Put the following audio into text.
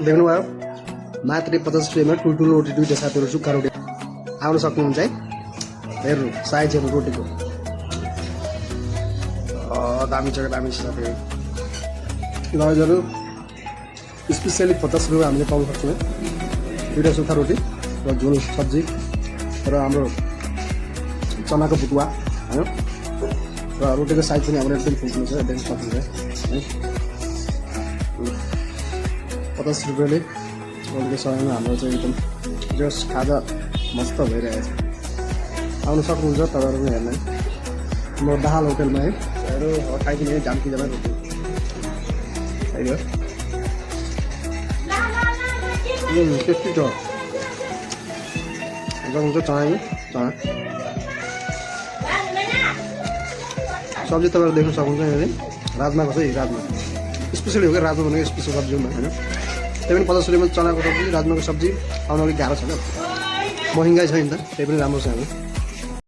देख्नुभयो मात्रै 50 रुपियाँमा ठुल्ठुलो रोटी दुईवटा साथीहरू सुक्खा रोटी आउन सक्नुहुन्छ है। हेर्नु साइजहरू रोटीको दामी छ दामी छ साथीहरू। लजहरू स्पेसली 50 रुपियाँ हामीले पाउन सक्छौँ है। दुईवटा सुक्खा रोटी र झोल सब्जी र हाम्रो चनाको बुटुवा होइन र रोटीको साइज पनि हाम्रो एकदम ठुल्ठुलो छ देख्न सक्नुहुन्छ है। 50 रुपियाँले अहिलेको समयमा हाम्रो चाहिँ एकदम जस खाजा मस्त भइरहेको छ। आउनु सक्नुहुन्छ तपाईँहरू पनि हेर्न म दाहाल होटेलमा है। खाइदिने जानकी जमा रोटी टेस्टी छ हुन्छ चना सब्जी तपाईँहरू देख्न सक्नुहुन्छ यहाँनिर राजमाको छ। राजमा स्पेसली हो क्या राजमा भनेको स्पेसल सब्जी हो होइन। त्यही पनि 50 रुपियाँमा चनाको सब्जी राजमाको सब्जी आउन अलिक गाह्रो छ क्या महँगाइ छ नि त। त्यही पनि राम्रो छ